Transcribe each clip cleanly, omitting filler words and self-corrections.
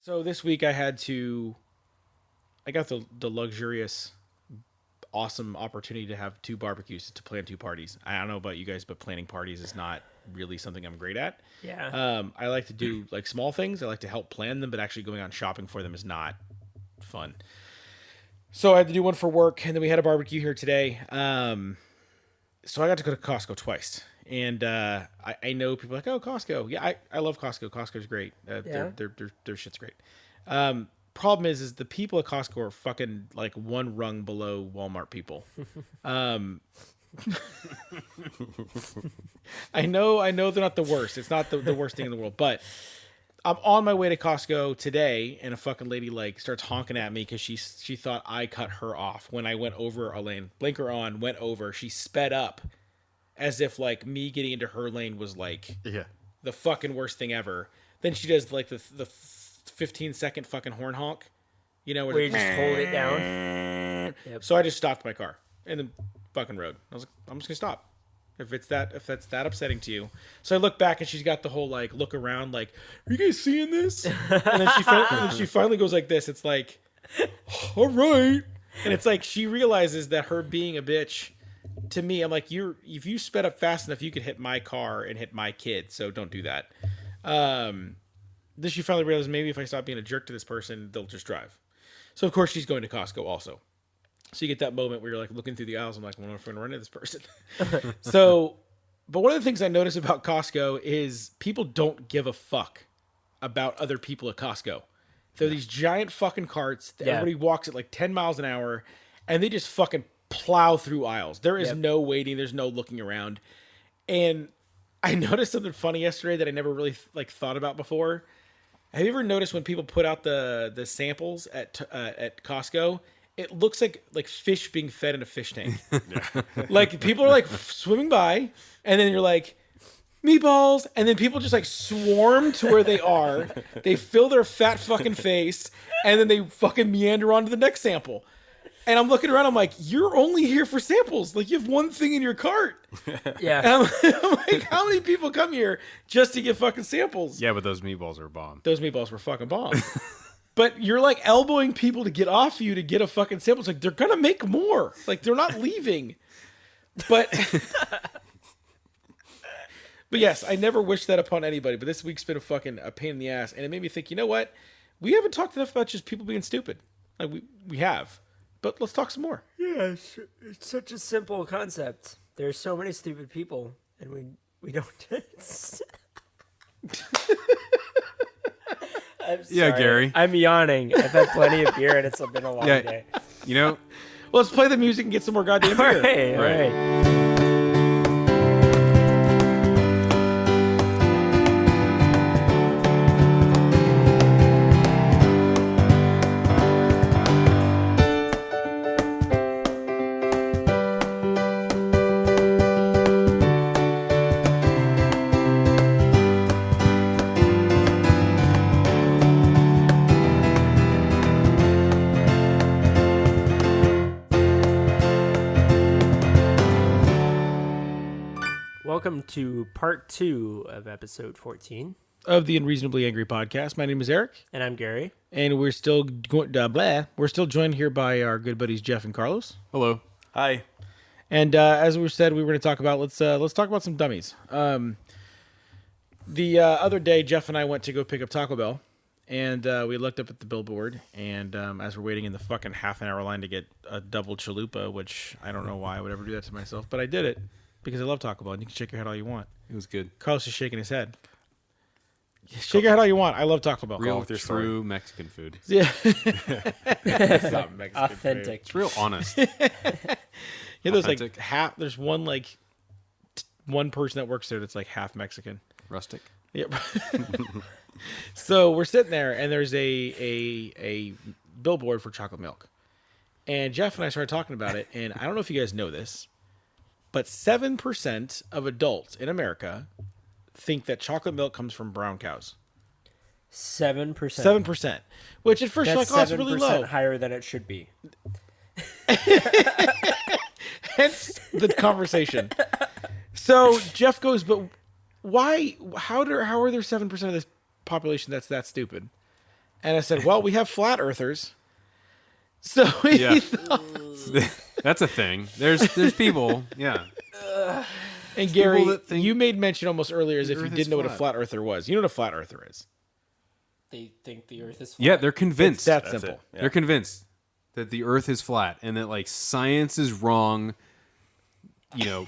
So this week I got the luxurious, awesome opportunity to have two barbecues to plan two parties. I don't know about you guys, but planning parties is not really something I'm great at. Yeah. I like to do like small things. I like to help plan them, but actually going on shopping for them is not fun. So I had to do one for work, and then we had a barbecue here today. So I got to go to Costco twice. And I know people are like, oh, Costco. Yeah, I love Costco. Costco's great. Yeah. Their shit's great. Problem is the people at Costco are fucking like one rung below Walmart people. I know they're not the worst. It's not the worst thing in the world, but I'm on my way to Costco today, and a fucking lady like starts honking at me because she thought I cut her off when I went over a lane. Blinker on, went over. She sped up, as if like me getting into her lane was like the fucking worst thing ever. Then she does like the 15-second fucking horn honk, Where you just hold it down. Yep. So I just stopped my car in the fucking road. I was like, I'm just gonna stop. If that's that upsetting to you. So I look back and she's got the whole like look around like, are you guys seeing this? And then she finally goes like this. It's like, all right. And it's like she realizes that her being a bitch to me, I'm like, if you sped up fast enough, you could hit my car and hit my kid. So don't do that. Then she finally realized maybe if I stop being a jerk to this person, they'll just drive. So of course she's going to Costco also. So you get that moment where you're like looking through the aisles. I'm like, I wonder if I'm going to run into this person. But one of the things I notice about Costco is people don't give a fuck about other people at Costco. They're these giant fucking carts that everybody walks at like 10 miles an hour, and they just fucking plow through aisles. There is no waiting. There's no looking around. And I noticed something funny yesterday that I never really like thought about before. Have you ever noticed when people put out the samples at Costco? It looks like fish being fed in a fish tank. Like people are like swimming by, and then you're like, meatballs, and then people just like swarm to where they are. They fill their fat fucking face, and then they fucking meander on to the next sample. And I'm looking around, I'm like, you're only here for samples. Like you have one thing in your cart. Yeah. And I'm like, how many people come here just to get fucking samples? Yeah, but those meatballs are bomb. Those meatballs were fucking bomb. But you're like elbowing people to get off you to get a fucking sample. It's like they're gonna make more. Like they're not leaving. But but yes, I never wish that upon anybody. But this week's been a pain in the ass, and it made me think. You know what? We haven't talked enough about just people being stupid. Like we have, but let's talk some more. Yeah, it's such a simple concept. There's so many stupid people, and we don't. I'm sorry. Yeah, Gary. I'm yawning. I've had plenty of beer, and it's been a long day. You know, Well, let's play the music and get some more goddamn All beer. right, all right. Welcome to part 2 of episode 14. Of the Unreasonably Angry podcast. My name is Eric, And I'm Gary. and we're still we're still joined here by our good buddies Jeff and Carlos. hello. Hi. And as we said, we were going to talk about let's talk about some dummies. The other day, Jeff and I went to go pick up Taco Bell, and we looked up at the billboard, and as we're waiting in the fucking half an hour line to get a double chalupa, which I don't know why I would ever do that to myself, but I did it because I love Taco Bell, and you can shake your head all you want. It was good. Carlos is shaking his head. Shake your head all you want. I love Taco Bell. Real with your true story. Mexican food. Yeah. It's not Mexican Authentic. It's real honest. Yeah, there's like Authentic. half. There's one one person that works there that's like half Mexican. Rustic. Yep. So we're sitting there, and there's a billboard for chocolate milk, and Jeff and I started talking about it. And I don't know if you guys know this, but 7% of adults in America think that chocolate milk comes from brown cows. 7%. 7%, which at first you're like, That's oh, it's really 7% low. higher than it should be. Hence the conversation. So Jeff goes, but why? How are there 7% of this population that's that stupid? And I said, well, we have flat earthers. So he Yeah. thought, That's a thing. There's people. Yeah. and Gary, that think you made mention almost earlier as the if you Earth is didn't know what a flat. flat earther was. You know what a flat earther is. They think the Earth is flat. Yeah, they're convinced. It's that That's simple. it. Yeah. They're convinced that the Earth is flat and that like science is wrong. You know,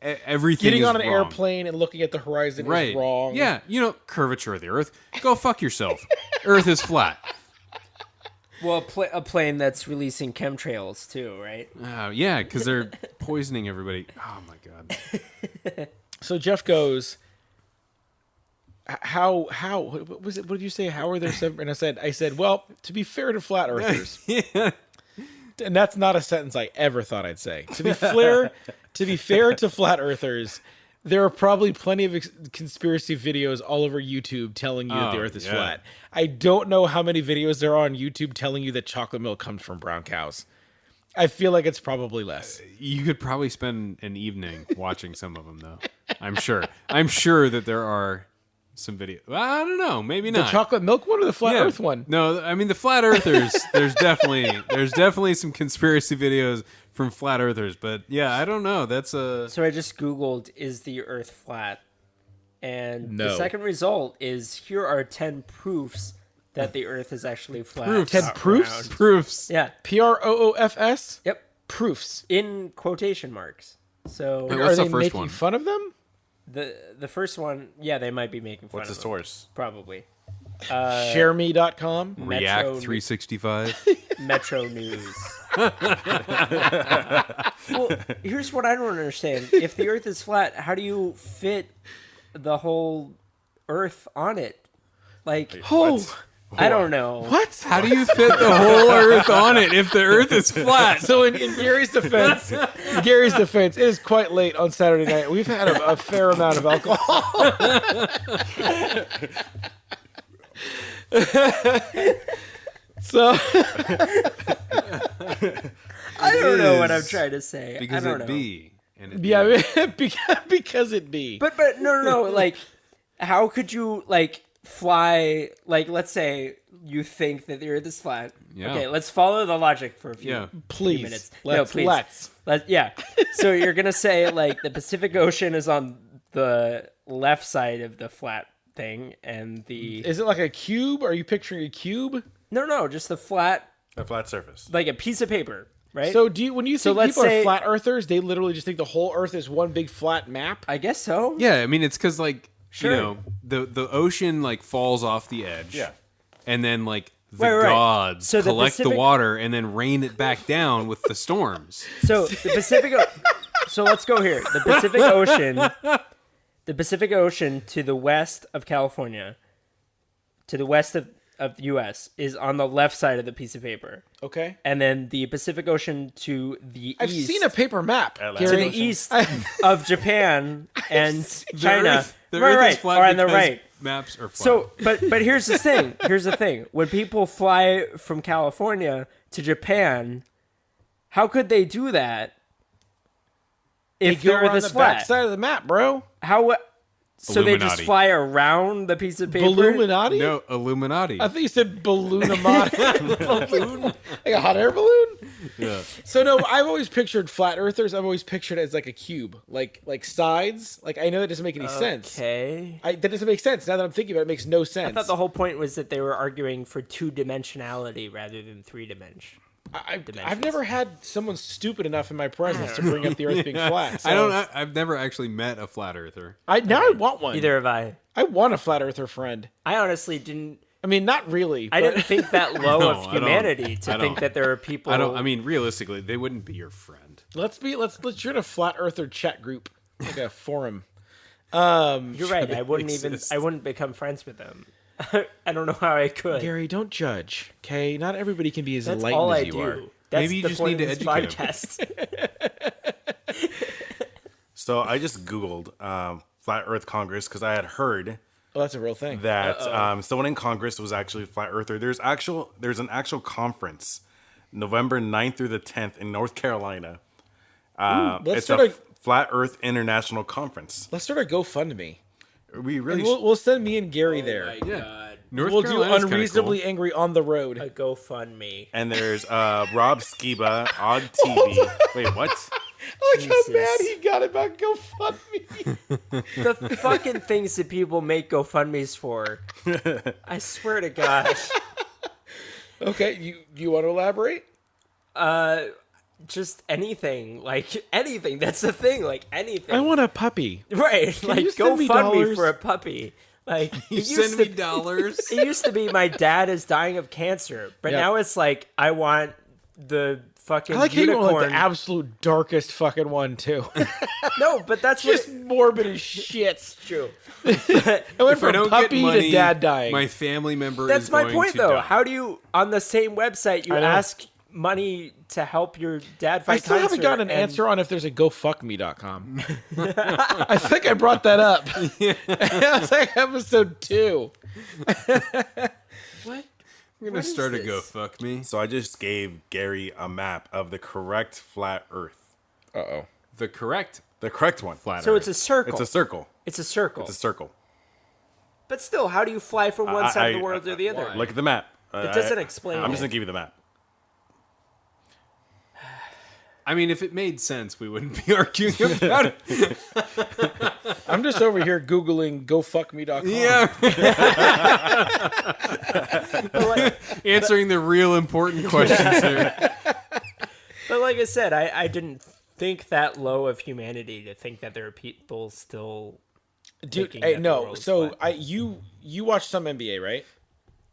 everything. Getting is on an wrong. airplane and looking at the horizon Right. is wrong. Yeah, curvature of the Earth. Go fuck yourself. Earth is flat. Well, a plane that's releasing chemtrails too, right? Yeah, because they're poisoning everybody. Oh my god. So Jeff goes, how what was it? What did you say? How are there seven? And I said, well, to be fair to flat earthers, Yeah. and that's not a sentence I ever thought I'd say. To be fair to flat earthers, there are probably plenty of conspiracy videos all over YouTube telling you that the Oh, Earth is yeah. flat. I don't know how many videos there are on YouTube telling you that chocolate milk comes from brown cows. I feel like it's probably less. You could probably spend an evening watching some of them, though. I'm sure. I'm sure that there are some videos. I don't know. Maybe The not. chocolate milk one or the flat Yeah. Earth one? No, I mean the flat earthers. There's definitely some conspiracy videos from flat earthers, but yeah, I don't know. That's a So I just Googled, is the Earth flat? And the No. second result is, here are 10 proofs that the Earth is actually flat. Proofs. 10 not proofs? round. proofs. Yeah. PROOFS? Yep. Proofs. In quotation marks. So Wait, Are what's the they first making one? fun of them? the first one, yeah, they might be making fun What's the of them, source? probably. ShareMe.com? React Metro- 365. Metro News. Well, here's what I don't understand. If the Earth is flat, how do you fit the whole Earth on it? Like, Oh, I don't know. what? How do you fit the whole Earth on it if the Earth is flat? So in Gary's defense, it is quite late on Saturday night. We've had a fair amount of alcohol. So I don't know what I'm is trying to say. Because I don't it know. be. And it yeah, be. because it be. But no. Like, how could you like fly? Like, let's say you think that the Earth is flat. Yeah. Okay, let's follow the logic for a few. Yeah. Please, minutes. let's. Yeah. So you're gonna say like the Pacific Ocean is on the left side of the flat thing, and the Is it like a cube? Are you picturing a cube? no, just the flat, A flat surface. like a piece of paper, right? So do you, when you So think let's people are say- flat earthers, they literally just think the whole Earth is one big flat map? I guess so. Yeah, I mean it's because like Sure. you know the ocean like falls off the edge. Yeah. And then like the Right. gods So the collect the Pacific- water and then rain it back down with the storms. So the Pacific. So let's go here. The Pacific Ocean to the west of California, to the west of U.S. is on the left side of the piece of paper, Okay. and then the Pacific Ocean to the I've east, seen a paper map. Atlantic to Gary. the east of Japan and The China. Earth- the right, Earth right, is flat or on the because right. maps are flat. So, but here's the thing. Here's the thing. When people fly from California to Japan, how could they do that if Go the Earth around is the flat? back side of the map, bro. How? So they just Illuminati. fly around the piece of paper. Illuminati? no, Illuminati. I think you said balloonamati. Balloon? Like a hot air balloon? Yeah. So no, I've always pictured flat earthers. I've always pictured it as like a cube, like sides. Like I know that doesn't make any sense. Okay. That doesn't make sense. Now that I'm thinking about it, it makes no sense. I thought the whole point was that they were arguing for two-dimensionality rather than three-dimension. I've never had someone stupid enough in my presence to bring up the Earth being flat. So I've never actually met a flat earther. Now I want one. Neither have I. I want a flat earther friend. I honestly didn't. I mean, not really. I but- didn't think that low No, of I don't. humanity to I think don't. that there are people. I mean, realistically, they wouldn't be your friend. Let's join a flat earther chat group, like a forum. You're right. I wouldn't exist. I wouldn't become friends with them. I don't know how I could. Gary, don't judge. Okay, not everybody can be as That's enlightened all as I you do. are. That's Maybe you the just point need of to this educate podcast. So I just Googled Flat Earth Congress because I had heard Oh, that's a real thing. that someone in Congress was actually a flat earther. There's an actual conference November 9th through the 10th in North Carolina. Let's It's start a a Flat Earth International Conference. let's start a GoFundMe. We really We'll send me and Gary there. Yeah. North We'll do Carolina's kinda unreasonably cool. angry on the road. A GoFundMe. And there's Rob Skiba on TV. Wait, what? Look how Jesus. mad he got about GoFundMe. The fucking things that people make GoFundMes for. I swear to God. Okay, you want to elaborate? Just anything. Like, anything. That's the thing. Like, anything. I want a puppy. Right. Like, you send me GoFundMe dollars? for a puppy. Like, You it send used me to- dollars. It used to be my dad is dying of cancer, but Yep. now it's like I want the fucking I like how you unicorn. want like the absolute darkest fucking one too. No, but that's Just what morbid as shit. true. I went If I from don't get puppy money, to dad dying. my family member That's is my going point, to though. die. How do you on the same website you I know. ask money to help your dad fight I still haven't cancer gotten an and- answer on if there's a GoFuckMe.com. I think I brought that up. That was like episode 2. What? I'm gonna What is start a this? go fuck me. So I just gave Gary a map of the correct flat Earth. Uh-oh. The correct The correct one. flat So Earth. it's a circle. It's a circle. It's a circle. It's a circle. But still, how do you fly from one side of the world to the other? why? Look at the map. It doesn't explain I'm it. just gonna give you the map. I mean, if it made sense, we wouldn't be arguing about it. I'm just over here Googling GoFuckMe.com. Yeah, But like, answering the real important questions here. but like I said, I didn't think that low of humanity to think that there are people still. Dude, thinking hey, that the no. world's So flat. you watched some NBA, right?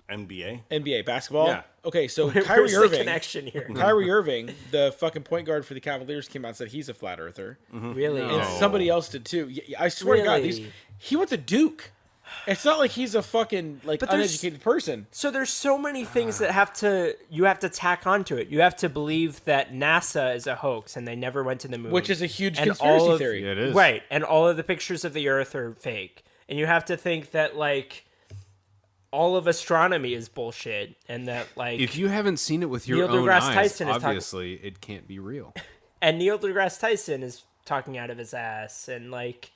NBA. NBA basketball? Yeah. Okay, so Where's Kyrie the Irving. connection here? Kyrie Irving, the fucking point guard for the Cavaliers, came out and said he's a flat earther. Really? No. And somebody else did too. I swear to God, Really? he went to Duke. It's not like he's a fucking like But there's- uneducated person. So there's so many things that you have to tack onto it. You have to believe that NASA is a hoax and they never went to the moon, Which is a huge And conspiracy all of- theory. It is right? And all of the pictures of the Earth are fake. And you have to think that like all of astronomy is bullshit, and that like If you haven't seen it with your Neil own deGrasse eyes, Tyson is talking- obviously it can't be real. and Neil deGrasse Tyson is talking out of his ass, and like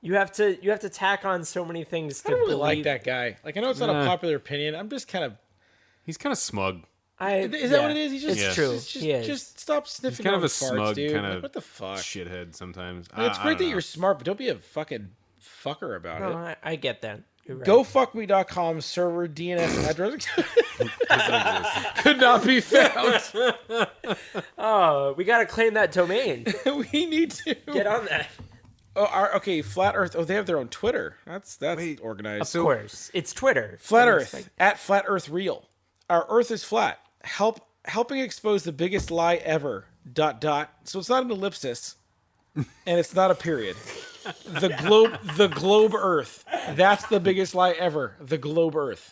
you have to tack on so many things to I don't really believe. like that guy. Like I know it's not a Nah. popular opinion. I'm just kind of. He's kind of smug. Is that what it is? He's just. Yeah. It's true. Just, He is. just stop He's sniffing kind of on a farts, smug, dude. kind Like, of what the fuck? shithead sometimes. Like, it's I great don't that know. you're smart, but don't be a fucking fucker about No, it. I get that. You're right. GoFuckMe.com server DNS address could not be found. Oh, we gotta claim that domain. We need to Get on that. okay, Flat Earth. Oh, they have their own Twitter. That's Wait, organized. Of course, it's Twitter. Flat So it's Earth like- at Flat Earth Real. Our Earth is flat. Helping expose the biggest lie ever. ... So it's not an ellipsis, and it's not a period. The globe Earth. That's the biggest lie ever. The globe Earth.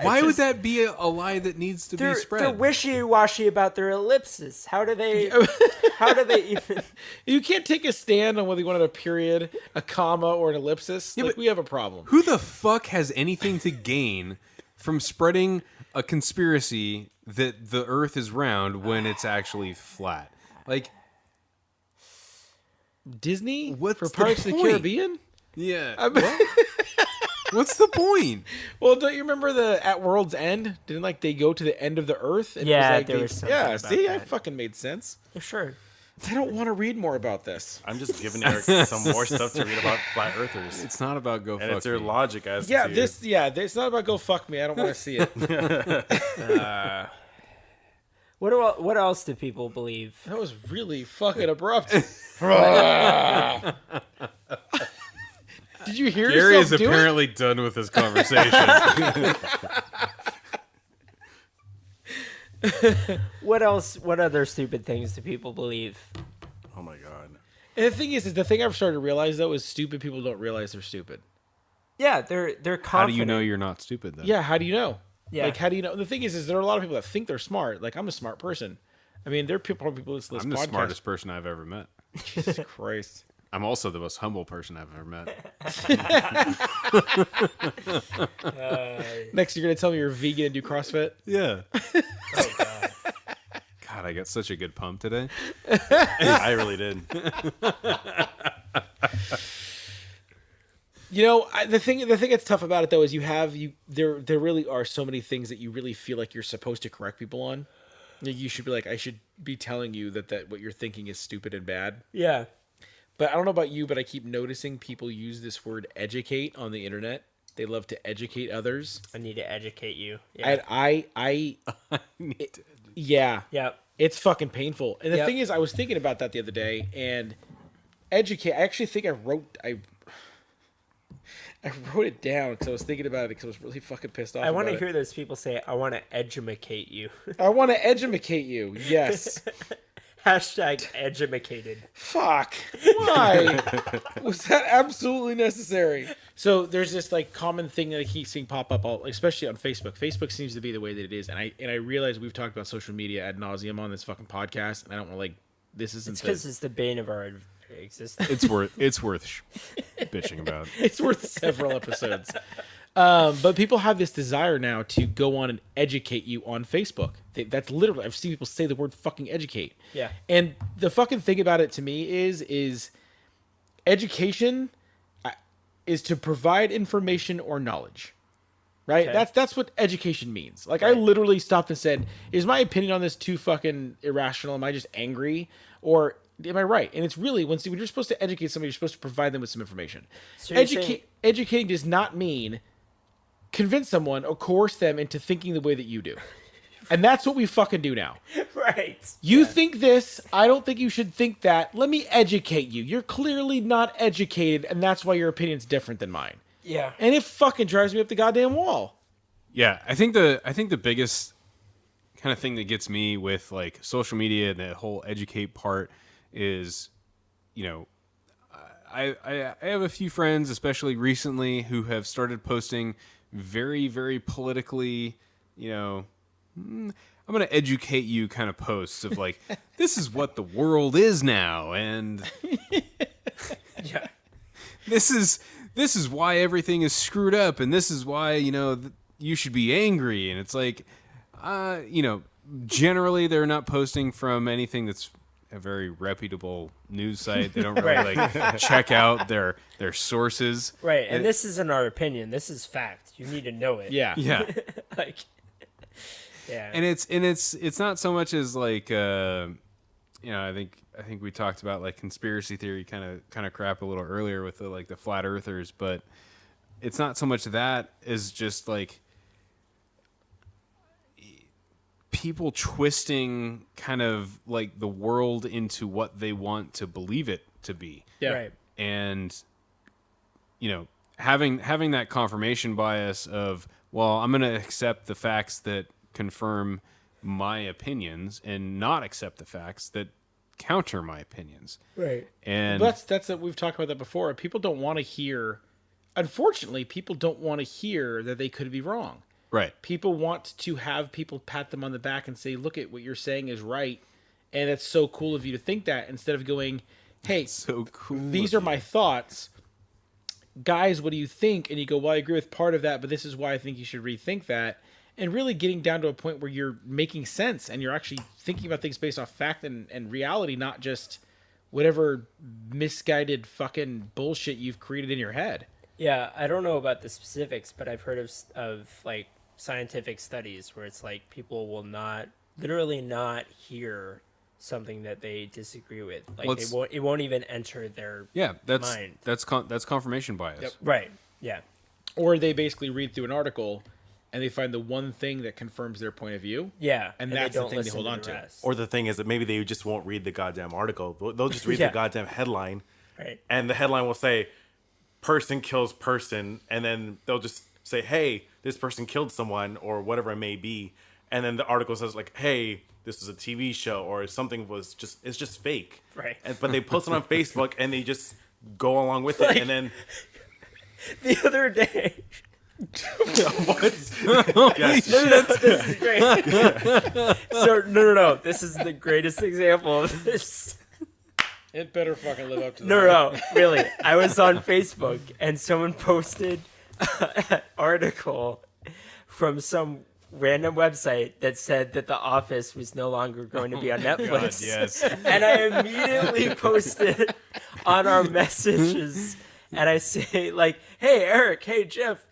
Why would that be a lie that needs to be they're spread? wishy-washy about their ellipses. How do they? How do they even? You can't take a stand on whether you wanted a period, a comma, or an ellipsis. but- we have a problem. Who the fuck has anything to gain from spreading a conspiracy that the Earth is round when it's actually flat? Like, Disney? What's for the Pirates of the point? Caribbean? yeah. What's the point? Well, don't you remember the at World's End? Didn't like they go to the end of the Earth? And it Yeah, was like there they- was something yeah. about See, I that. fucking made sense. Yeah, sure. I don't want to read more about this. I'm just giving Eric some more stuff to read about flat earthers. It's not about go And fuck it's their me. logic as Yeah, to it's not about go fuck me. I don't want to see it. What else do people believe? That was really fucking abrupt. Did you hear Gary is yourself do it? apparently done with this conversation. What else? What other stupid things do people believe? oh my god. And the thing is the thing I've started to realize though is stupid people don't realize they're stupid. Yeah, they're confident. How do you know you're not stupid then? Yeah, how do you know? Yeah. Like, how do you know? The thing is there are a lot of people that think they're smart. Like, I'm a smart person. I mean, there are people that listen to I'm this the podcast. smartest person I've ever met. Jesus Christ. I'm also the most humble person I've ever met. Next, you're going to tell me you're vegan and do CrossFit? Yeah. God, I got such a good pump today. I really did. The thing that's tough about it though is there really are so many things that you really feel like you're supposed to correct people on. You should be like, I should be telling you that what you're thinking is stupid and bad. Yeah. But I don't know about you, but I keep noticing people use this word educate on the internet. They love to educate others. I need to educate you. Yeah. And I yeah. Yep. It's fucking painful. And the Yep. thing is, I was thinking about that the other day, and I actually think I wrote it down because I was thinking about it because I was really fucking pissed off. I want to about hear those people say, I want to edumacate you. I want to educate you. Yes. Hashtag edumacated. Fuck. Why? Was that absolutely necessary? So there's this like common thing that I keep seeing pop up, especially on Facebook. Facebook seems to be the way that it is, and I realize we've talked about social media ad nauseum on this fucking podcast, and I don't want to this isn't. It's because it's the bane of our existence. It's worth bitching about. It's worth several episodes. But people have this desire now to go on and educate you on Facebook. That's literally, I've seen people say the word fucking educate. Yeah. And the fucking thing about it to me is education is to provide information or knowledge. Right? Okay. That's what education means. Like, I literally stopped and said, is my opinion on this too fucking irrational? Am I just angry? Or am I right? And it's really, when you're supposed to educate somebody, you're supposed to provide them with some information. So you're saying- Educating does not mean convince someone or coerce them into thinking the way that you do. And that's what we fucking do now. Right. You think this, I don't think you should think that. Let me educate you. You're clearly not educated, and that's why your opinion's different than mine. Yeah. And it fucking drives me up the goddamn wall. Yeah, I think the biggest kind of thing that gets me with like social media and the whole educate part is, I have a few friends, especially recently, who have started posting very, very politically, I'm going to educate you kind of posts of like, this is what the world is now, and Yeah. this is why everything is screwed up, and this is why you should be angry. And it's like, generally they're not posting from anything that's a very reputable news site. They don't really like check out their sources. Right. And this isn't our opinion. This is fact. You need to know it. Yeah. Yeah. Like, yeah. And it's not so much as like I think we talked about like conspiracy theory kind of crap a little earlier with the flat earthers, but it's not so much that as just like people twisting kind of like the world into what they want to believe it to be. Yeah. Right. And having that confirmation bias of, well, I'm going to accept the facts that confirm my opinions and not accept the facts that counter my opinions. Right. And That's we've talked about that before. People don't want to hear. Unfortunately, people don't want to hear that they could be wrong. right. People want to have people pat them on the back and say, "Look at what you're saying is right," and it's so cool of you to think that. Instead of going, "Hey, So cool. these are my thoughts, guys. What do you think?" And you go, "Well, I agree with part of that, but this is why I think you should rethink that." And really getting down to a point where you're making sense and you're actually thinking about things based off fact and reality, not just whatever misguided fucking bullshit you've created in your head. Yeah, I don't know about the specifics, but I've heard of like scientific studies where it's like people will literally not hear something that they disagree with. Like it won't even enter their Yeah, mind. that's confirmation bias. Yep. Right. Yeah. Or they basically read through an article and they find the one thing that confirms their point of view. Yeah. And they that's the don't thing they listen hold the on to. rest. Or the thing is that maybe they just won't read the goddamn article. They'll just read Yeah. the goddamn headline, Right. and the headline will say, "Person kills person," and then they'll just say, "Hey, this person killed someone," or whatever it may be, and then the article says like, "Hey, this is a TV show," or something it's just fake. Right. But they post it on Facebook and they just go along with it, and then The other day. yes, This is great. So no. This is the greatest example of this. It better fucking live up to that. No, really. I was on Facebook and someone posted an article from some random website that said that The Office was no longer going to be on Netflix. Yes. And I immediately posted on our messages, and I say like, "Hey Eric, hey Jeff,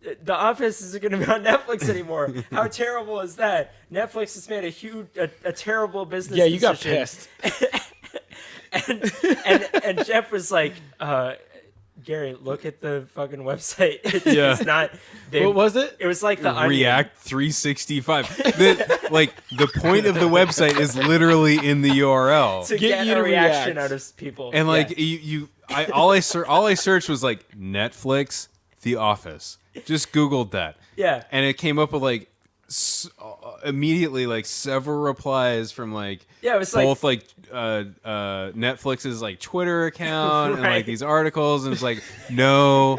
The Office isn't going to be on Netflix anymore. How terrible is that? Netflix has made a terrible business. Yeah, you got decision." pissed. And Jeff was like, Gary, look at the fucking website. It's not. What was it? It was like the Onion. React 365. The point of the website is literally in the URL. to Get get you a to reaction react. out of people. And like Yeah. all I searched was like Netflix, The Office. Just Googled that. Yeah. And it came up with like immediately like several replies from like Yeah, it was like- both Netflix's like Twitter account and like Right. these articles, and it's like, no,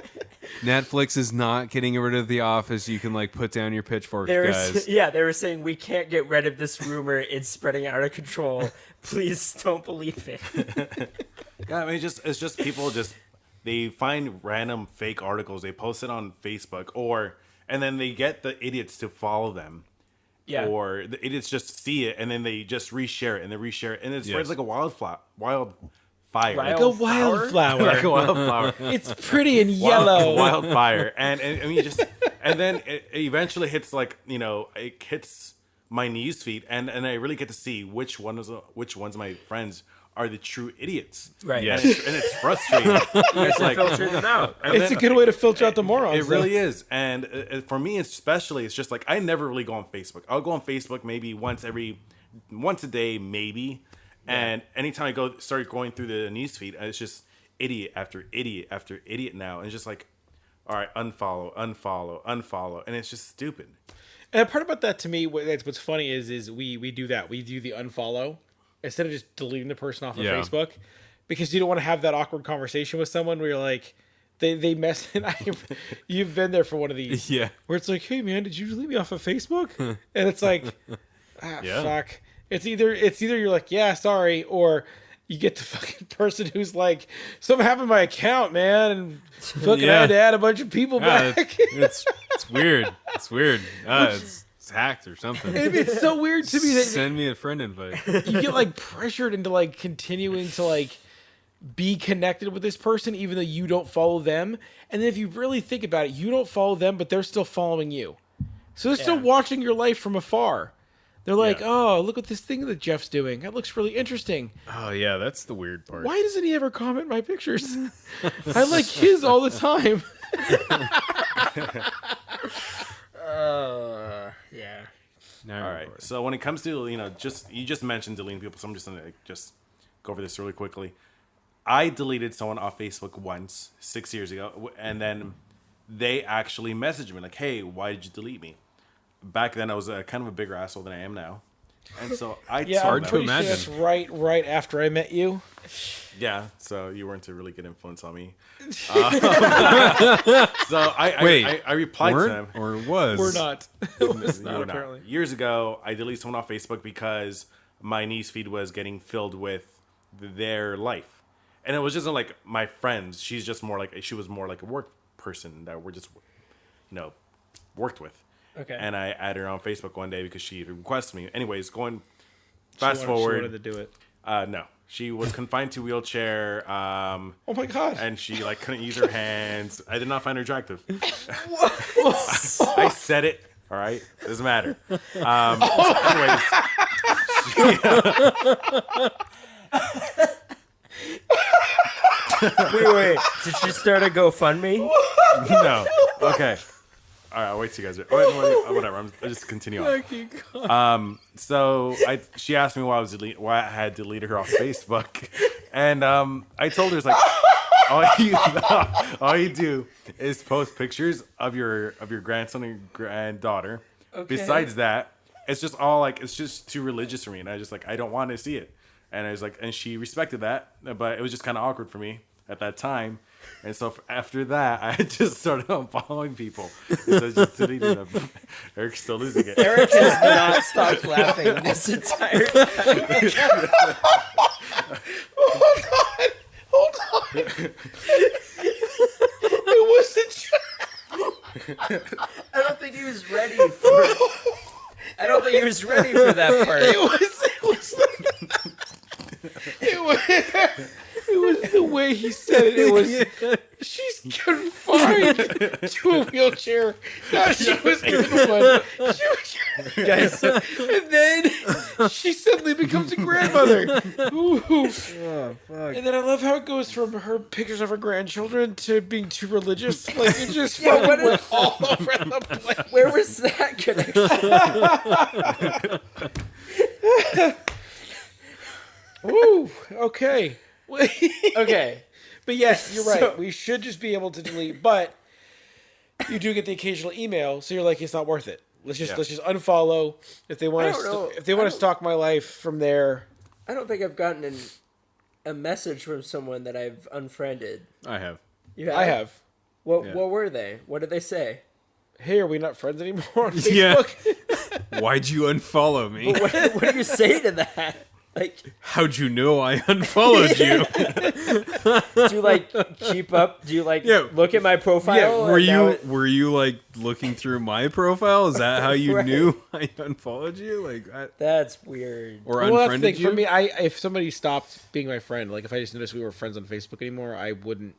Netflix is not getting rid of The Office. You can like put down your pitchforks, They were, guys. they were saying we can't get rid of this rumor. It's spreading out of control. Please don't believe it. Yeah, I mean, it's just people they find random fake articles, they post it on Facebook, and then they get the idiots to follow them. Yeah. Or the idiots just see it and then they just reshare it and it spreads Yes. like a wildfire. Wild- Like a wildflower. Like a wildflower. It's pretty and yellow. Wildfire. And I mean, and then it eventually hits it hits my news feed and I really get to see which ones of my friends are the true idiots. Right. Yes. And it's frustrating. It's like, Filter them out. and It's then- a good way to filter out the morons. It really is, and for me, especially, it's just like I never really go on Facebook. I'll go on Facebook maybe once a day, maybe. And anytime I start going through the newsfeed, it's just idiot after idiot after idiot now, and it's just like, all right, unfollow, and it's just stupid. And a part about that to me, what's funny is we do that. We do the unfollow instead of just deleting the person off of Yeah. Facebook, because you don't want to have that awkward conversation with someone where you're like, they mess. And you've been there for one of these, Yeah. where it's like, hey man, did you delete me off of Facebook? And it's like, Yeah. fuck. It's either you're like, yeah, sorry, or you get the fucking person who's like, something happened to my account, man, and fucking I Yeah. had to add a bunch of people Yeah, back. it's weird. It's weird. It's hacked or something. It's so weird to me that Send me a friend invite. you get like pressured into like continuing to like be connected with this person even though you don't follow them. And then if you really think about it, you don't follow them, but they're still following you. So they're still Yeah. watching your life from afar. They're like, Yeah. oh, look at this thing that Jeff's doing. That looks really interesting. Oh yeah, that's the weird part. Why doesn't he ever comment my pictures? I like his all the time. Yeah. Now All right. So when it comes to you just mentioned deleting people, so I'm just gonna just go over this really quickly. I deleted someone off Facebook once 6 years ago, and then they actually messaged me like, "Hey, why did you delete me?" Back then, I was kind of a bigger asshole than I am now, and so I Yeah, told I'm them. pretty sure imagine. that's right after I met you. Yeah, so you weren't a really good influence on me. So I replied to them. weren't or was? We're not. It's You not were not. apparently. Years ago, I deleted someone off Facebook because my news feed was getting filled with their life, and it was just like my friends. She was more like a work person that we're just, worked with. Okay. And I added her on Facebook one day because she requested me. Anyways, She fast forward. wanted to do it. No, she was confined to wheelchair. Oh my god. And she couldn't use her hands. I did not find her attractive. I said it. All right, doesn't matter. Anyways, Wait. Did she start a GoFundMe? no. Okay. All right, I'll wait till you guys. Whatever. I'll just continue on. So she asked me why I had deleted her off Facebook, and I told her it's like all you do is post pictures of your grandson and granddaughter. Okay. Besides that, it's just all it's just too religious for me, and I just I don't want to see it. And I was and she respected that, but it was just kind of awkward for me at that time. And so after that, I just started unfollowing people. So I just deleted them. Eric's still losing it. Eric has not stopped laughing this entire time. Hold on. It wasn't. I don't think he was ready for. I don't think he was ready for that part. It was the way he said it. It was to a wheelchair. No, she was in one. Guys, And then she suddenly becomes a grandmother. Ooh. Oh fuck. And then I love how it goes from her pictures of her grandchildren to being too religious. Like, it just Yeah, fucking what went all over the place. where was that connection? Woo. Okay. Okay. But yes, you're right. So- We should just be able to delete, but you do get the occasional email, so you're like, it's not worth it. Let's just unfollow. If they want I don't know. if they want to stalk my life from there. I don't think I've gotten a message from someone that I've unfriended. I have. You I have. What Yeah. What were they? What did they say? Hey, are we not friends anymore on Yeah. Facebook? Why'd you unfollow me? What do you say to that? Like, How'd you know I unfollowed you? do you like keep up? Do you like Yeah. look at my profile? Yeah, were and now you it- were you like looking through my profile? Is that how you Right. knew I unfollowed you? Like, That's weird. or Well, that's the unfriended thing. you? For me, if somebody stopped being my friend, like if I just noticed we were friends on Facebook anymore, I would just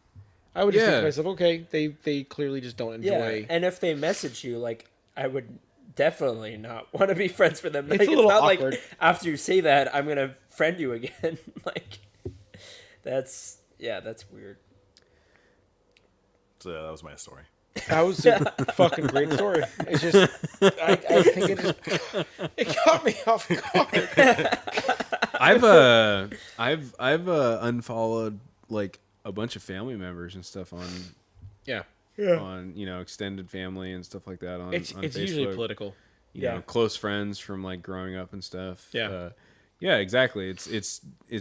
think Yeah. to myself, okay, they clearly just don't enjoy. Yeah, and if they message you, like, I would definitely not want to be friends with them. Like, It's a little not awkward. like after you say that, I'm gonna friend you again. Like, that's weird. So that was my story. That was a fucking great story. It's just, I think it got me off guard. I've unfollowed like a bunch of family members and stuff on Yeah, on extended family and stuff like that on it's on it's Facebook. usually political. You Yeah. know, close friends from like growing up and stuff. Yeah. Yeah, exactly. It's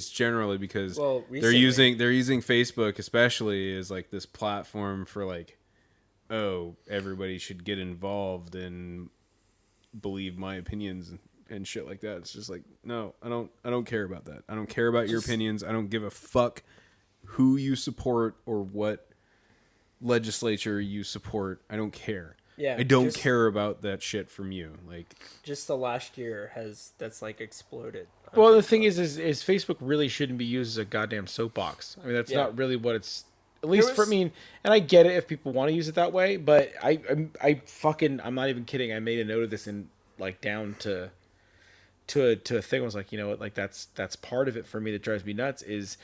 generally because Well, they're recently- using Facebook especially as like this platform for like, oh, everybody should get involved and believe my opinions and shit like that. It's just like, no, I don't care about that. I don't care about your opinions. I don't give a fuck who you support or what legislature you support. I don't care. Yeah, I don't just- care about that shit from you. Like, Just the last year that's like exploded. Well, the thing is Facebook really shouldn't be used as a goddamn soapbox. I mean, that's Yeah. not really what it's. At least for was- me, and I get it if people want to use it that way, but I'm not even kidding. I made a note of this and like down to a thing. I was like, you know what, like that's part of it for me that drives me nuts is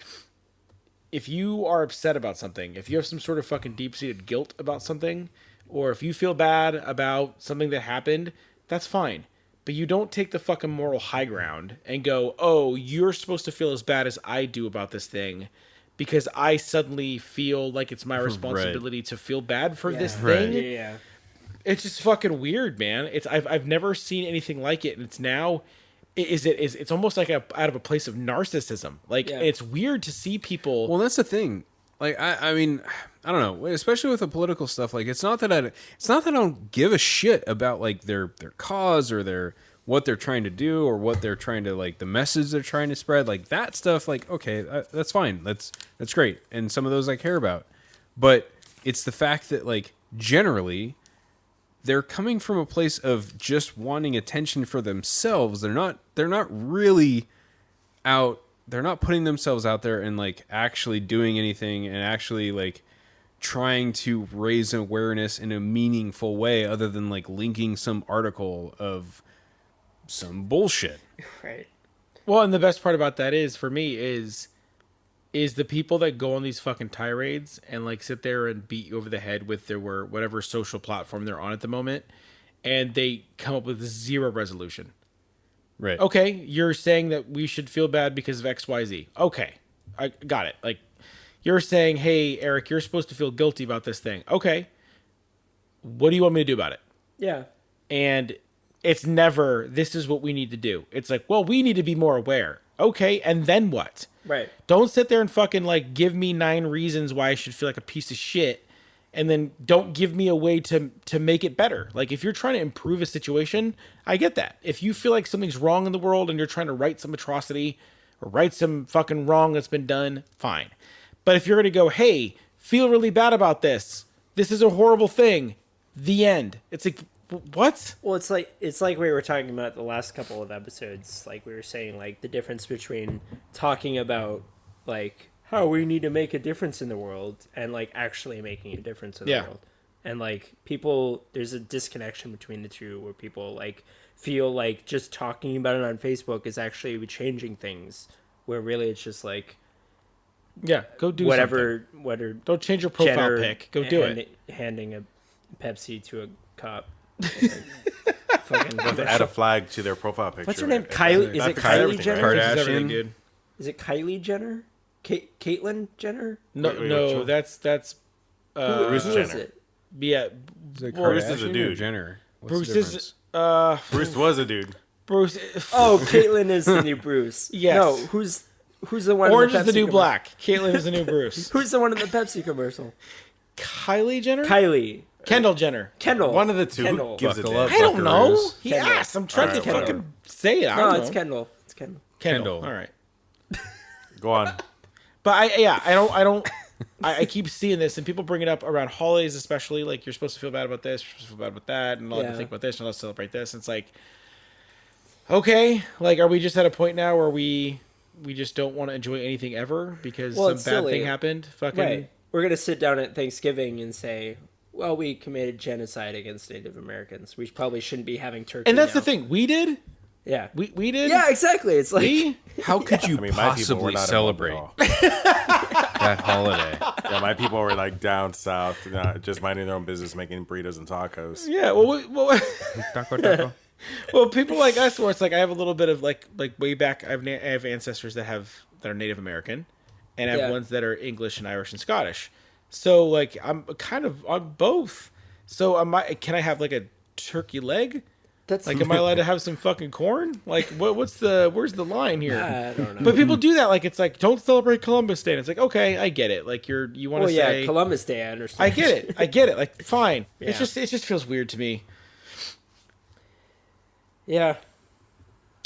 if you are upset about something, if you have some sort of fucking deep-seated guilt about something, or if you feel bad about something that happened, that's fine. But you don't take the fucking moral high ground and go, oh, you're supposed to feel as bad as I do about this thing because I suddenly feel like it's my responsibility to feel bad for this Right. thing. Yeah. It's just fucking weird, man. I've never seen anything like it, and it's now it's almost like out of a place of narcissism. Like Yeah. it's weird to see people. well, that's the thing. Like, I mean, I don't know, especially with the political stuff. Like, it's not that I don't give a shit about like their cause or what they're trying to do or what they're trying to like the message they're trying to spread. Like that stuff. Like, okay, that's fine. That's great. And some of those I care about. But it's the fact that like generally they're coming from a place of just wanting attention for themselves. They're not really out. They're not putting themselves out there and like actually doing anything and actually like trying to raise awareness in a meaningful way other than like linking some article of some bullshit. Right. Well, and the best part about that is for me is the people that go on these fucking tirades and like sit there and beat you over the head with their whatever social platform they're on at the moment, and they come up with zero resolution. Right. Okay, you're saying that we should feel bad because of XYZ. Okay, I got it. Like, you're saying, hey, Eric, you're supposed to feel guilty about this thing. Okay, what do you want me to do about it? Yeah. And it's never, this is what we need to do. It's like, well, we need to be more aware. Okay, and then what? Right. Don't sit there and fucking, like, give me 9 reasons why I should feel like a piece of shit, and then don't give me a way to make it better. Like, if you're trying to improve a situation, I get that. If you feel like something's wrong in the world and you're trying to right some atrocity or right some fucking wrong that's been done, fine. But if you're going to go, hey, feel really bad about this. This is a horrible thing. The end. It's like, what? Well, it's like we were talking about the last couple of episodes. Like we were saying, like the difference between talking about like how we need to make a difference in the world and like actually making a difference in Yeah. the world. And like people, there's a disconnection between the two where people like feel like just talking about it on Facebook is actually changing things, where really it's just like Yeah, go do whatever Don't change your profile Jenner pic. Go do it. handing a Pepsi to a cop. Fucking They have to add a flag to their profile picture. What's her name? It- Kylie? Is that it fixes Kylie everything, Jenner? right? Fixes Kardashian? everything, dude. Is it Kylie Jenner? Caitlyn Jenner? No, Wait, which no, one? that's Bruce Who is Jenner. it? yeah. Is it Well, Bruce is a Kardashian or dude. Jenner? What's Bruce the is difference? Bruce was a dude. Bruce. Oh, Caitlyn is the new Bruce. Yes. No, who's the one? Orange in is the Pepsi new commercial? black. Caitlyn is the new Bruce. Who's the one in the Pepsi commercial? Kylie Jenner. Kylie. Kendall Jenner. Kendall. One of the two. Kendall. Who gives a Buckle damn? up. I don't know. Buckaroos. He Kendall. asked. I'm trying to All right, fucking whatever. say it. I No, don't know. it's Kendall. It's Kendall. Kendall. Kendall. All right. Go on. But I keep seeing this, and people bring it up around holidays, especially. Like, you're supposed to feel bad about this, you're supposed to feel bad about that, and not Yeah. to think about this, and not to celebrate this. And it's like, okay, like, are we just at a point now where we just don't want to enjoy anything ever because Well, some it's bad silly. thing happened? Fucking Right. We're gonna sit down at Thanksgiving and say, "Well, we committed genocide against Native Americans. We probably shouldn't be having turkey." And that's now." the thing. We did. Yeah. We did. Yeah, exactly. It's like We. How could you I mean, my people were possibly not celebrate involved at that holiday? all. Yeah, my people were like down south, just minding their own business, making burritos and tacos. Yeah. Well, Taco, taco. well, people like us, where it's like I have a little bit of like way back. I have ancestors that are Native American, and I have Yeah. ones that are English and Irish and Scottish. So like I'm kind of on both. So can I have like a turkey leg? that's Like, am I allowed to have some fucking corn? Like, where's the line here? I don't know. But people do that. Like, it's like, don't celebrate Columbus Day. And it's like, okay, I get it. Like, you want to well, yeah, say, Columbus Day. I understand. I get it. Like, fine. Yeah. It just feels weird to me. Yeah.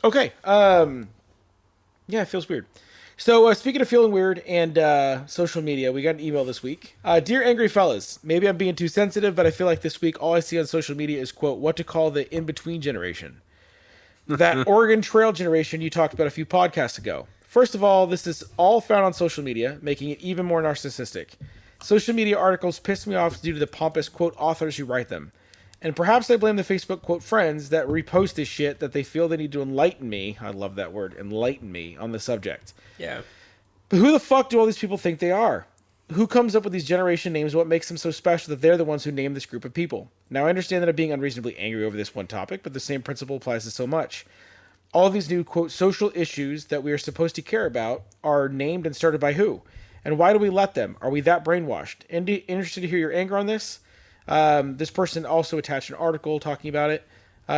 Okay. Yeah, it feels weird. So, speaking of feeling weird and social media, we got an email this week. Dear Angry Fellas, maybe I'm being too sensitive, but I feel like this week all I see on social media is, quote, what to call the in-between generation. That Oregon Trail generation you talked about a few podcasts ago. First of all, this is all found on social media, making it even more narcissistic. Social media articles piss me off due to the pompous, quote, authors who write them. And perhaps I blame the Facebook, quote, friends that repost this shit that they feel they need to enlighten me. I love that word, enlighten me on the subject. Yeah. But who the fuck do all these people think they are? Who comes up with these generation names? What makes them so special that they're the ones who name this group of people? Now, I understand that I'm being unreasonably angry over this one topic, but the same principle applies to so much. All of these new, quote, social issues that we are supposed to care about are named and started by who? And why do we let them? Are we that brainwashed? Interested to hear your anger on this? This person also attached an article talking about it,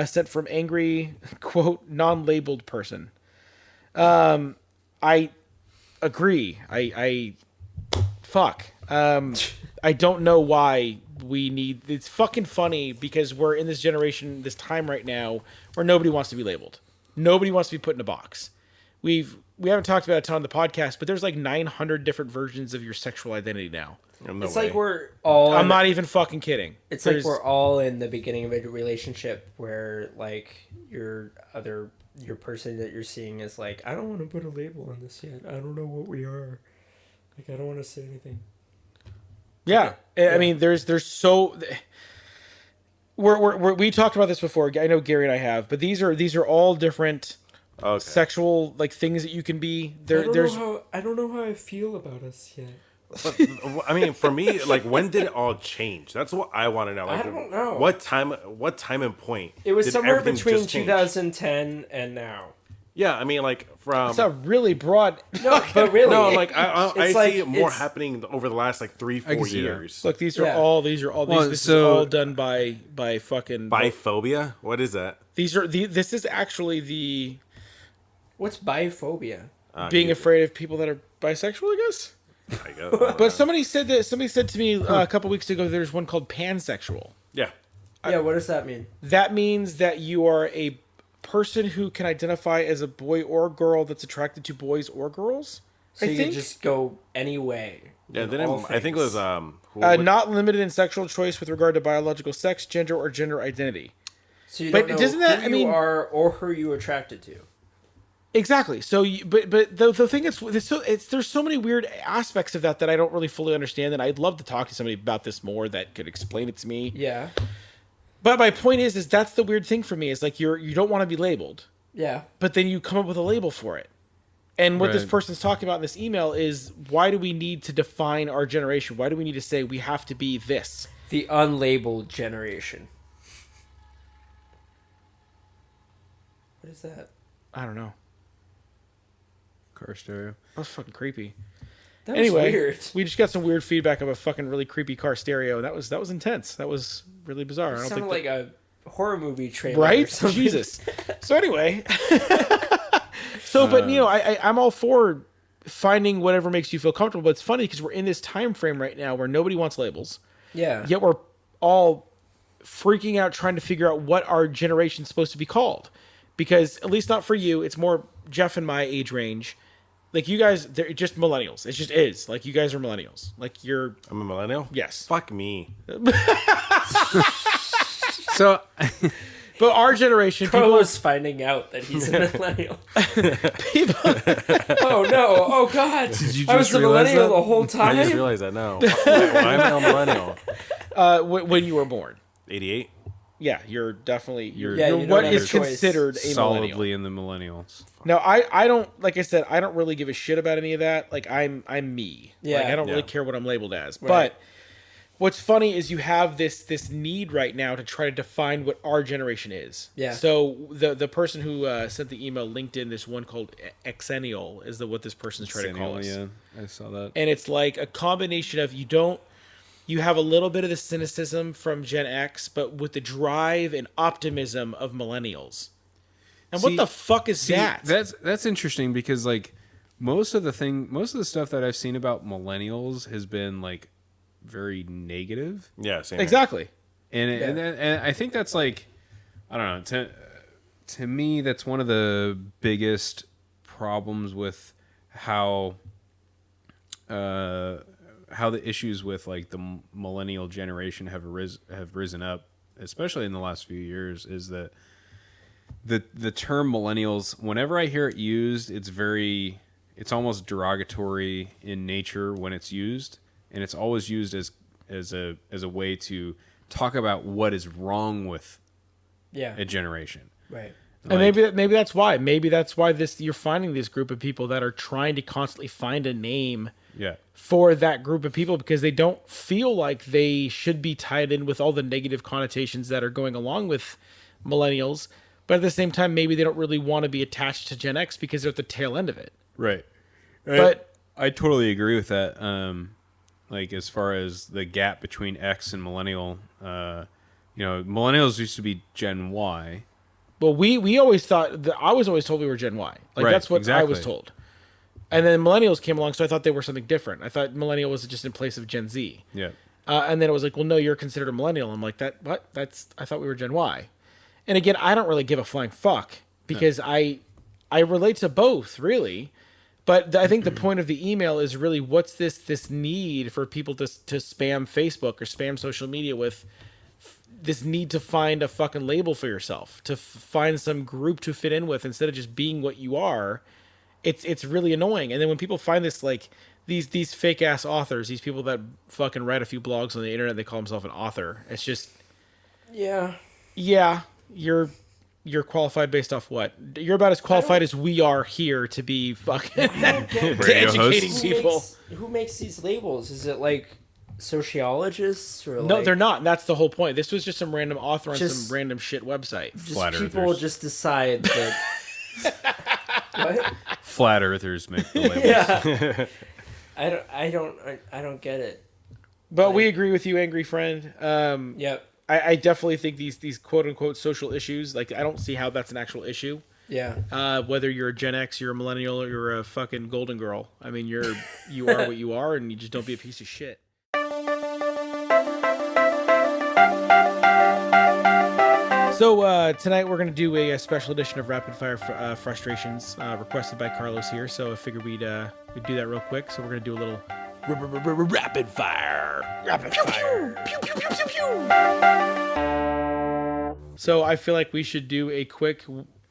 sent from angry, quote, non-labeled person. I agree. I fuck. I don't know why we need. It's fucking funny because we're in this generation, this time right now, where nobody wants to be labeled. Nobody wants to be put in a box. We haven't talked about it a ton on the podcast, but there's like 900 different versions of your sexual identity now. No It's way. like we're all. I'm not even fucking kidding. It's There's- like we're all in the beginning of a relationship where like your person that you're seeing is like, I don't want to put a label on this yet. I don't know what we are. Like, I don't want to say anything. Yeah, I mean, there's so we talked about this before. I know Gary and I have, but these are all different Okay. sexual like things that you can be. I don't know how I feel about us yet. But, I mean, for me, like, when did it all change? That's what I want to know. Like, I don't know. What time and point? It was did somewhere everything between just change? 2010 and now. Yeah, I mean, like from It's a really broad. No, but really, no, like I it's see it more it's- happening over the last like 3-4 can see that. years. Look, these are Yeah. all Well, this so- is all done by fucking. Biphobia? What is that? This is actually the What's biphobia? being afraid of people that are bisexual, I guess. I guess. But somebody said to me a couple weeks ago there's one called pansexual. Yeah. Yeah, what does that mean? That means that you are a person who can identify as a boy or girl that's attracted to boys or girls. So I you think can just go any way. Yeah, in then all I think it things. was what- not limited in sexual choice with regard to biological sex, gender, or gender identity. So you but don't know doesn't that- who I mean- you are or who you're attracted to. Exactly. So, but the thing is, there's so many weird aspects of that I don't really fully understand, and I'd love to talk to somebody about this more that could explain it to me. Yeah. But my point is that's the weird thing for me is like you don't want to be labeled, Yeah. but then you come up with a label for it. And what this Right. person's talking about in this email is why do we need to define our generation? Why do we need to say we have to be this? The unlabeled generation. What is that? I don't know. Car stereo. That was fucking creepy. That was Anyway, weird. we just got some weird feedback of a fucking really creepy car stereo. That was intense. That was really bizarre. I It don't sounded think like a horror movie trailer. Or right? something. Jesus. So anyway, but you know, I'm all for finding whatever makes you feel comfortable. But it's funny because we're in this time frame right now where nobody wants labels, Yeah. yet we're all freaking out trying to figure out what our generation's supposed to be called. Because at least not for you, it's more Jeff and my age range. Like you guys, they're just millennials. It just is. Like you guys are millennials. Like you're I'm a millennial. yes. Fuck me. So, But our generation, Carlos finding out that he's a millennial. people Oh no! Oh god! you I was just a realize millennial that? the whole I time. just realized that now. I'm a millennial. when you were born. 88. Yeah, you're definitely you're Yeah, you don't what have is a choice. considered a millennial. solidly in the millennials. No, I don't like I said, I don't really give a shit about any of that. Like I'm me. Yeah. Like I don't really Yeah. care what I'm labeled as. Right. But what's funny is you have this need right now to try to define what our generation is. Yeah. So the person who sent the email linked in this one called Exennial is what this person's trying to call us. Yeah, I saw that. And it's like a combination of you have a little bit of the cynicism from Gen X, but with the drive and optimism of millennials. And See- what the fuck is See, that? That's interesting because like most of the stuff that I've seen about millennials has been like very negative. Yeah, same here. Exactly. And I think that's like, I don't know, to me that's one of the biggest problems with how the issues with like the millennial generation have risen up, especially in the last few years, is that the term millennials, whenever I hear it used, it's almost derogatory in nature when it's used, and it's always used as a way to talk about what is wrong with Yeah. a generation. Right. And maybe that's why. Maybe that's why you're finding this group of people that are trying to constantly find a name Yeah. for that group of people because they don't feel like they should be tied in with all the negative connotations that are going along with millennials. But at the same time, maybe they don't really want to be attached to Gen X because they're at the tail end of it. Right. But I totally agree with that. Like as far as the gap between X and millennial, millennials used to be Gen Y. well, we always thought that I was always told we were Gen Y. Like Right, that's what I was exactly. told. And then millennials came along, so I thought they were something different. I thought millennial was just in place of Gen Z. Yeah. And then it was like, well, no, you're considered a millennial. I'm like, what? I thought we were Gen Y. And again, I don't really give a flying fuck because I relate to both, really. But I think the point of the email is really what's this need for people to spam Facebook or spam social media with this need to find a fucking label for yourself, to find some group to fit in with instead of just being what you are. It's really annoying. And then when people find this, like these fake ass authors, these people that fucking write a few blogs on the internet, they call themselves an author. It's just, Yeah. yeah, you're qualified based off what? You're about as qualified as we are here to be fucking to Radio educating hosts. people. Who makes these labels? Is it like sociologists or No, like they're not. And that's the whole point. This was just some random author on Just- some random shit website. just Flat people earthers. just decide that what? Flat earthers make the labels. Yeah. I don't get it. But we agree with you, angry friend. Yep. I definitely think these quote unquote social issues, like I don't see how that's an actual issue. Yeah. Whether you're a Gen X, you're a millennial, or you're a fucking golden girl. I mean, you are what you are, and you just don't be a piece of shit. So tonight we're gonna do a special edition of Rapid Fire Frustrations, requested by Carlos here. So I figured we'd do that real quick. So we're gonna do a little rapid fire. So I feel like we should do a quick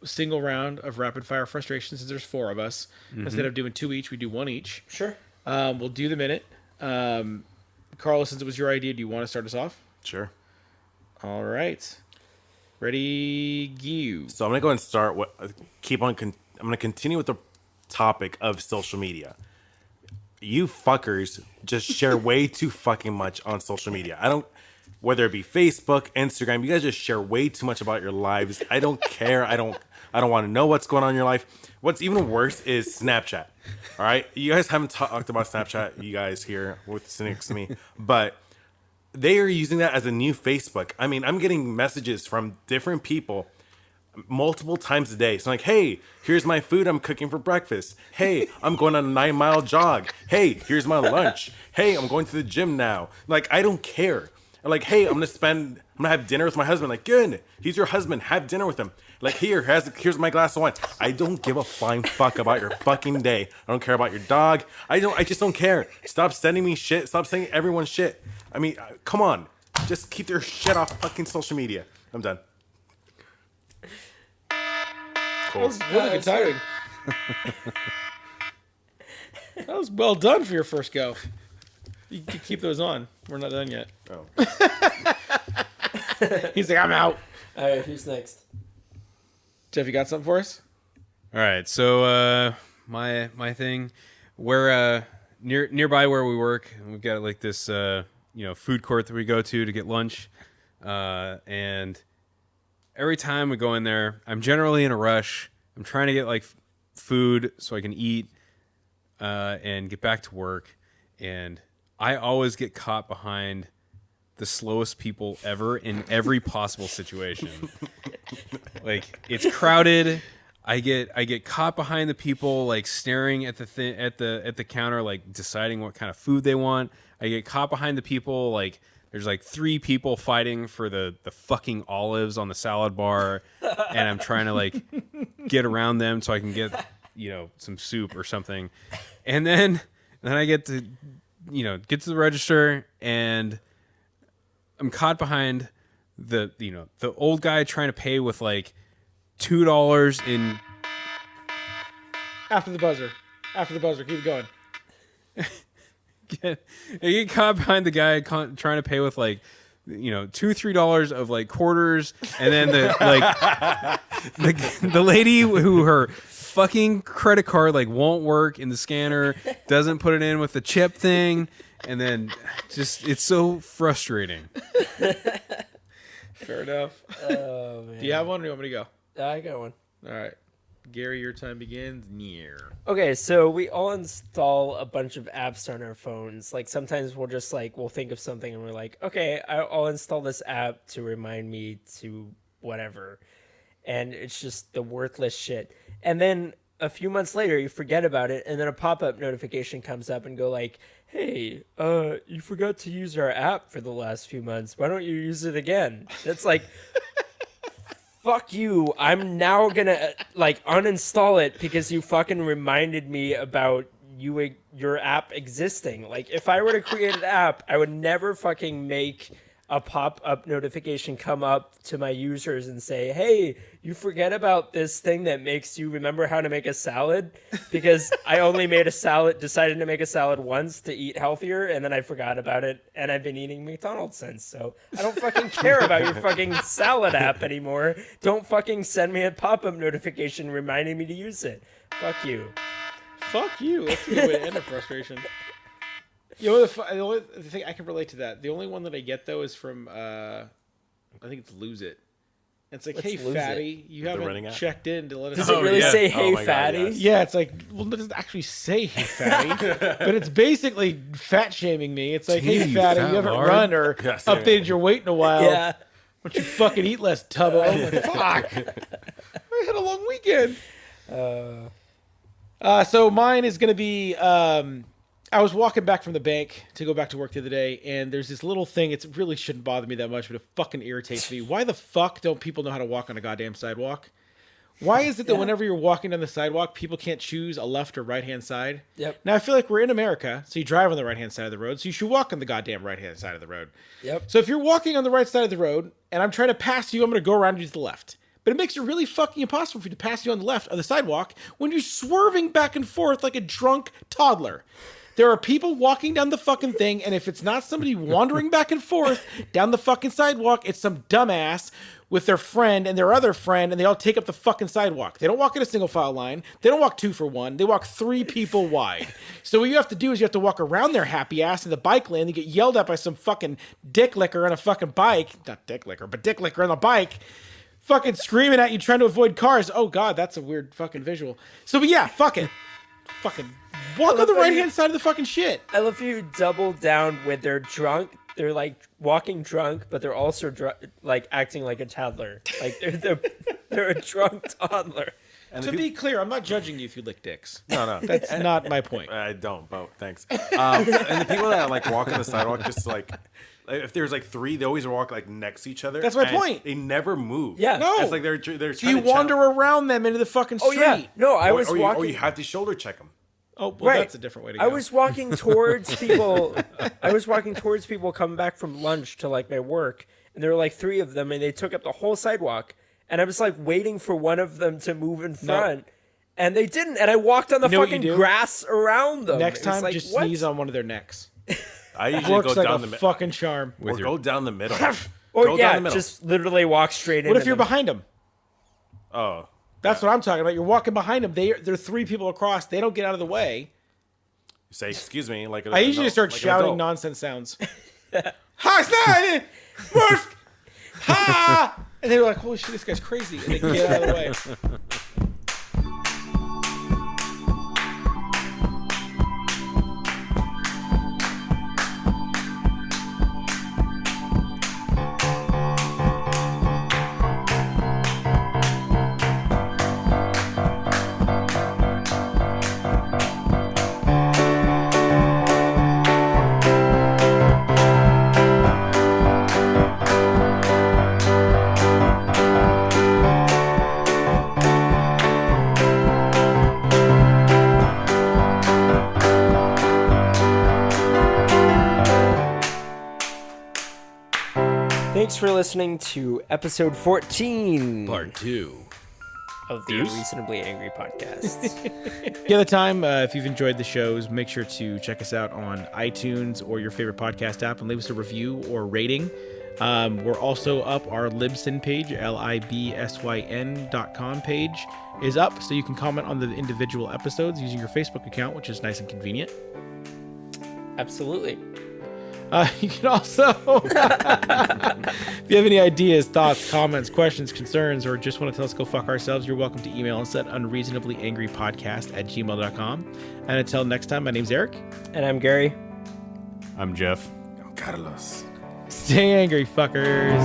single round of rapid fire frustration since there's 4 of us. Instead of doing 2 each, we do 1 each. Sure. We'll do the minute. Carlos, since it was your idea, do you want to start us off? Sure. All right. Ready, go. So I'm gonna go and start. I'm gonna continue with the topic of social media. You fuckers just share way too fucking much on social media. Whether it be Facebook, Instagram, you guys just share way too much about your lives. I don't care. I don't want to know what's going on in your life. What's even worse is Snapchat. All right, you guys haven't talked about Snapchat. You guys here with next to me, but they are using that as a new Facebook. I mean, I'm getting messages from different people multiple times a day. So like, hey, here's my food I'm cooking for breakfast. Hey, I'm going on a 9-mile jog. Hey, here's my lunch. Hey, I'm going to the gym now. Like, I don't care. Like, hey, I'm gonna have dinner with my husband. Like, good. He's your husband. Have dinner with him. Like, here's my glass of wine. I don't give a flying fuck about your fucking day. I don't care about your dog. I just don't care. Stop sending me shit. Stop sending everyone shit. I mean, come on. Just keep their shit off fucking social media. I'm done. Cool. That was really good timing. That was well done for your first go. You can keep those on. We're not done yet. Oh. He's like, I'm out. All right, who's next? Jeff, you got something for us? All right, so my thing, where nearby where we work, we've got like this food court that we go to get lunch, and every time we go in there, I'm generally in a rush. I'm trying to get like food so I can eat and get back to work, and I always get caught behind the slowest people ever in every possible situation. Like, it's crowded. I get caught behind the people, like staring at the counter, like deciding what kind of food they want. I get caught behind the people, like there's like 3 people fighting for the fucking olives on the salad bar, and I'm trying to like get around them so I can get some soup or something, and then I get to get to the register, and I'm caught behind the old guy trying to pay with like $2 in. After the buzzer, keep going. I get caught behind the guy trying to pay with like $2-3 of like quarters, and then the lady who her fucking credit card like won't work in the scanner, doesn't put it in with the chip thing, and then just it's so frustrating. Fair enough. Oh man. Do you have one, or do you want me to go? I got one. All right, Gary, your time begins near. Okay, so we all install a bunch of apps on our phones. Like sometimes we'll think of something and we're like, okay, I'll install this app to remind me to whatever. And it's just the worthless shit. And then a few months later, you forget about it, and then a pop-up notification comes up and go like, hey, you forgot to use our app for the last few months. Why don't you use it again? It's like, fuck you. I'm now gonna like uninstall it because you fucking reminded me about your app existing. Like, if I were to create an app, I would never fucking make a pop-up notification come up to my users and say, hey, you forget about this thing that makes you remember how to make a salad, because I only decided to make a salad once to eat healthier, and then I forgot about it, and I've been eating McDonald's since. So I don't fucking care about your fucking salad app anymore. Don't fucking send me a pop-up notification reminding me to use it. Fuck you. Fuck you. That's a good way to end a frustration. The only thing I can relate to that, the only one that I get though is from I think it's Lose It. It's like, What's hey Lose fatty, you haven't running app? checked in to let us Does know. it really yeah. say, Oh hey, my God, fatty? yes. Yeah, it's like, well, it doesn't actually say hey fatty, but it's basically fat shaming me. It's like, hey You fatty, fat you haven't lard. run or Yeah, same. updated your weight in a while. Yeah. Why don't you fucking eat less, Tubbo? I'm like, fuck. I had a long weekend. So mine is going to be, I was walking back from the bank to go back to work the other day, and there's this little thing. It really shouldn't bother me that much, but it fucking irritates me. Why the fuck don't people know how to walk on a goddamn sidewalk? Why is it that whenever you're walking down the sidewalk, people can't choose a left or right-hand side? Yep. Now, I feel like we're in America, so you drive on the right-hand side of the road, so you should walk on the goddamn right-hand side of the road. Yep. So if you're walking on the right side of the road, and I'm trying to pass you, I'm going to go around you to the left. but it makes it really fucking impossible for you to pass you on the left of the sidewalk when you're swerving back and forth like a drunk toddler. There are people walking down the fucking thing, and if it's not somebody wandering back and forth down the fucking sidewalk, it's some dumbass with their friend and their other friend, and they all take up the fucking sidewalk. They don't walk in a single file line. They don't walk 2 for 1. They walk 3 people wide. So what you have to do is you have to walk around their happy ass in the bike lane and get yelled at by some fucking dick licker on a fucking bike. Not dick licker, but dick licker on a bike. Fucking screaming at you trying to avoid cars. Oh God, that's a weird fucking visual. So but yeah, fuck it. Fucking walk on the right hand side of the fucking shit. I love you double down when they're drunk. They're like walking drunk, but they're also like acting like a toddler. Like they're a drunk toddler. And To be clear, I'm not judging you if you lick dicks. no, That's not my point. I don't, but thanks. And the people that like walk on the sidewalk, just like if there's like 3, they always walk like next to each other. That's my and point. They never move. Yeah. No. It's like they're trying So you to wander chat. around them into the fucking Oh street. yeah, no, I was or walking. you have to shoulder check them. Oh, well, Right. that's a different way to go. I was walking towards people. I was walking towards people coming back from lunch to like my work, and there were like 3 of them, and they took up the whole sidewalk. And I was like waiting for one of them to move in front, and they didn't. And I walked on the You know what you fucking do? grass around them. Next It was time, like, just what? sneeze on one of their necks. I usually Works go like down a the middle. fucking charm. Or go down the middle. Or go down yeah, the middle. just literally walk straight in. What if you're behind them? Oh. That's what I'm talking about. You're walking behind them. They're 3 people across. They don't get out of the way. Say excuse me, like I usually just start shouting nonsense sounds. Ha! Snide! Morph! Ha! And they're like, holy shit, this guy's crazy. And they get out of the way. Thanks for listening to episode 14 Part 2. of the Unreasonably Angry podcast. The other time, if you've enjoyed the shows, make sure to check us out on iTunes or your favorite podcast app and leave us a review or rating. We're also up. Our Libsyn page, libsyn.com page, is up, so you can comment on the individual episodes using your Facebook account, which is nice and convenient. Absolutely. You can also, if you have any ideas, thoughts, comments, questions, concerns, or just want to tell us to go fuck ourselves, you're welcome to email us at unreasonablyangrypodcast@gmail.com. And until next time, my name's Eric. And I'm Gary. I'm Jeff. Carlos. Stay angry, fuckers.